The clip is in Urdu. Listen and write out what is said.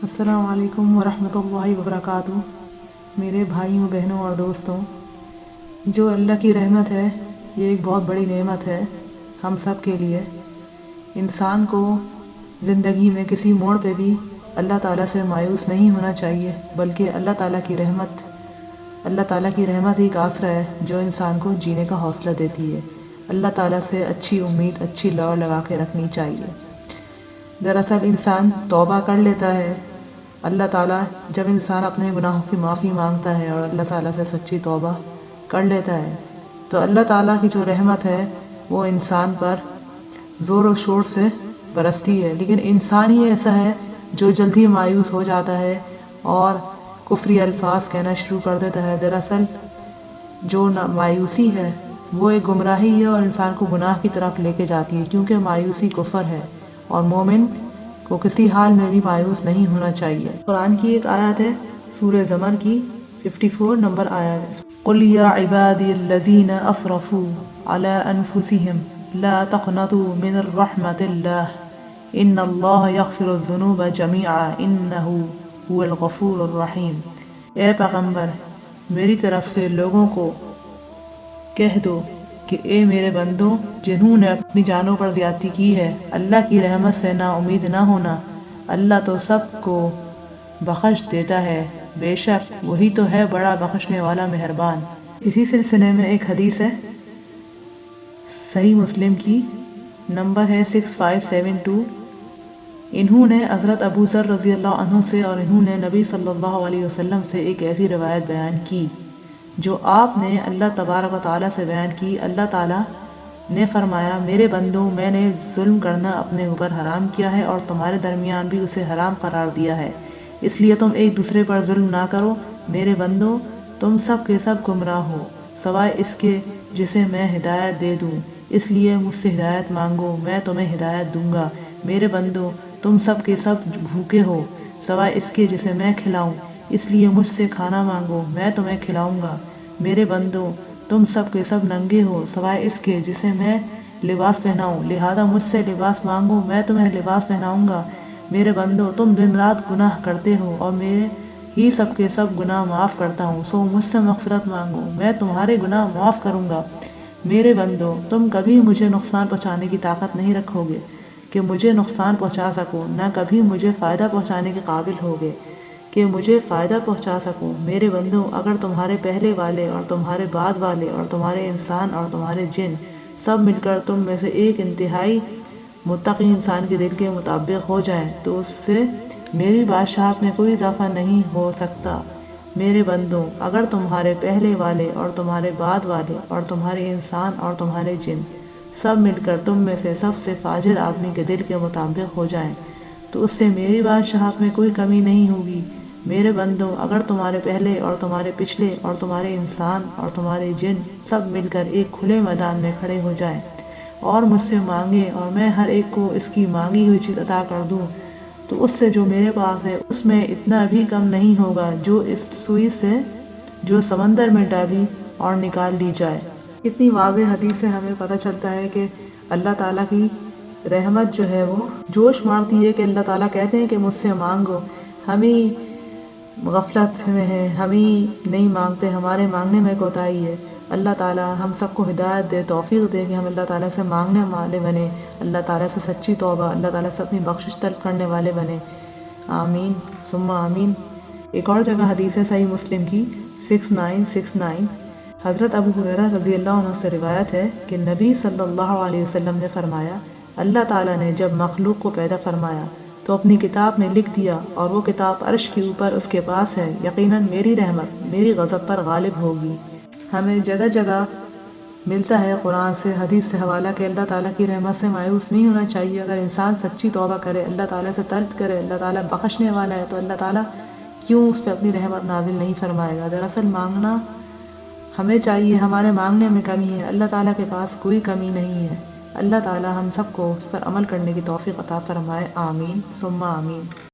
السلام علیکم ورحمۃ اللہ وبرکاتہ۔ میرے بھائیوں بہنوں اور دوستوں، جو اللہ کی رحمت ہے یہ ایک بہت بڑی نعمت ہے ہم سب کے لیے۔ انسان کو زندگی میں کسی موڑ پہ بھی اللہ تعالیٰ سے مایوس نہیں ہونا چاہیے، بلکہ اللہ تعالیٰ کی رحمت ایک آسرا ہے جو انسان کو جینے کا حوصلہ دیتی ہے۔ اللہ تعالیٰ سے اچھی امید، اچھی لو لگا کے رکھنی چاہیے۔ دراصل انسان توبہ کر لیتا ہے، اللہ تعالیٰ جب انسان اپنے گناہوں کی معافی مانگتا ہے اور اللہ تعالیٰ سے سچی توبہ کر لیتا ہے تو اللہ تعالیٰ کی جو رحمت ہے وہ انسان پر زور و شور سے برستی ہے۔ لیکن انسان ہی ایسا ہے جو جلدی مایوس ہو جاتا ہے اور کفری الفاظ کہنا شروع کر دیتا ہے۔ دراصل جو مایوسی ہے وہ ایک گمراہی ہے اور انسان کو گناہ کی طرف لے کے جاتی ہے، کیونکہ مایوسی کفر ہے اور مومن کو کسی حال میں بھی مایوس نہیں ہونا چاہیے۔ قرآن کی ایک آیت ہے سورہ زمر کی 54 نمبر آیت، قُلْ يَا عِبَادِيَ الَّذِينَ أَسْرَفُوا عَلَىٰ أَنفُسِهِمْ لَا تَقْنَطُوا مِنْ رَحْمَةِ اللَّهِ إِنَّ اللَّهَ يَغْفِرُ الذُّنُوبَ جَمِيعًا إِنَّهُ هُوَ الْغَفُورُ الرَّحِيمُ۔ اے پیغمبر، میری طرف سے لوگوں کو کہہ دو کہ اے میرے بندوں جنہوں نے اپنی جانوں پر زیادتی کی ہے، اللہ کی رحمت سے نا امید نہ ہونا، اللہ تو سب کو بخش دیتا ہے، بے شک وہی تو ہے بڑا بخشنے والا مہربان۔ اسی سلسلے میں ایک حدیث ہے صحیح مسلم کی، نمبر ہے 6572۔ انہوں نے حضرت ابو ذر رضی اللہ عنہ سے اور انہوں نے نبی صلی اللہ علیہ وسلم سے ایک ایسی روایت بیان کی جو آپ نے اللہ تبارک و تعالیٰ سے بیان کی۔ اللہ تعالیٰ نے فرمایا، میرے بندوں، میں نے ظلم کرنا اپنے اوپر حرام کیا ہے اور تمہارے درمیان بھی اسے حرام قرار دیا ہے، اس لیے تم ایک دوسرے پر ظلم نہ کرو۔ میرے بندوں، تم سب کے سب گمراہ ہو سوائے اس کے جسے میں ہدایت دے دوں، اس لیے مجھ سے ہدایت مانگو، میں تمہیں ہدایت دوں گا۔ میرے بندوں، تم سب کے سب بھوکے ہو سوائے اس کے جسے میں کھلاؤں، اس لیے مجھ سے کھانا مانگو، میں تمہیں کھلاؤں گا۔ میرے بندوں، تم سب کے سب ننگے ہو سوائے اس کے جسے میں لباس پہناؤں، لہذا مجھ سے لباس مانگو، میں تمہیں لباس پہناؤں گا۔ میرے بندوں، تم دن رات گناہ کرتے ہو اور میں ہی سب کے سب گناہ معاف کرتا ہوں، سو مجھ سے مغفرت مانگو، میں تمہارے گناہ معاف کروں گا۔ میرے بندوں، تم کبھی مجھے نقصان پہنچانے کی طاقت نہیں رکھو گے کہ مجھے نقصان پہنچا سکو، نہ کبھی مجھے فائدہ پہنچانے کے قابل ہوگے کہ مجھے فائدہ پہنچا سکوں۔ میرے بندوں، اگر تمہارے پہلے والے اور تمہارے بعد والے اور تمہارے انسان اور تمہارے جن سب مل کر تم میں سے ایک انتہائی متقی انسان کے دل کے مطابق ہو جائیں تو اس سے میری بادشاہت میں کوئی اضافہ نہیں ہو سکتا۔ میرے بندوں، اگر تمہارے پہلے والے اور تمہارے بعد والے اور تمہارے انسان اور تمہارے جن سب مل کر تم میں سے سب سے فاجر آدمی کے دل کے مطابق ہو جائیں تو اس سے میری بادشاہت میں کوئی کمی نہیں ہوگی۔ میرے بندوں، اگر تمہارے پہلے اور تمہارے پچھلے اور تمہارے انسان اور تمہارے جن سب مل کر ایک کھلے میدان میں کھڑے ہو جائیں اور مجھ سے مانگے اور میں ہر ایک کو اس کی مانگی ہوئی چیز عطا کر دوں تو اس سے جو میرے پاس ہے اس میں اتنا بھی کم نہیں ہوگا جو اس سوئی سے جو سمندر میں ڈالی اور نکال لی جائے۔ کتنی واضح حدیث سے ہمیں پتہ چلتا ہے کہ اللہ تعالیٰ کی رحمت جو ہے وہ جوش مارتی ہے کہ اللہ تعالیٰ کہتے ہیں کہ مجھ سے مانگو، ہم ہی غفلت میں ہیں، ہم ہی نہیں مانگتے، ہمارے مانگنے میں کوتاہی ہے۔ اللہ تعالیٰ ہم سب کو ہدایت دے، توفیق دے کہ ہم اللہ تعالیٰ سے مانگنے والے بنے، اللہ تعالیٰ سے سچی توبہ، اللہ تعالیٰ سے اپنی بخشش طلب کرنے والے بنے۔ آمین ثم آمین۔ ایک اور جگہ حدیث ہے صحیح مسلم کی 6969، حضرت ابو ہریرہ رضی اللہ عنہ سے روایت ہے کہ نبی صلی اللہ علیہ وسلم نے فرمایا، اللہ تعالیٰ نے جب مخلوق کو پیدا فرمایا تو اپنی کتاب میں لکھ دیا اور وہ کتاب عرش کے اوپر اس کے پاس ہے، یقیناً میری رحمت میری غضب پر غالب ہوگی۔ ہمیں جگہ جگہ ملتا ہے قرآن سے حدیث سے حوالہ کہ اللہ تعالیٰ کی رحمت سے مایوس نہیں ہونا چاہیے۔ اگر انسان سچی توبہ کرے، اللہ تعالیٰ سے طلب کرے، اللہ تعالیٰ بخشنے والا ہے تو اللہ تعالیٰ کیوں اس پہ اپنی رحمت نازل نہیں فرمائے گا۔ دراصل مانگنا ہمیں چاہیے، ہمارے مانگنے میں کمی ہے، اللہ تعالیٰ کے پاس کوئی کمی نہیں ہے۔ اللہ تعالیٰ ہم سب کو اس پر عمل کرنے کی توفیق عطا فرمائے۔ آمین ثم آمین۔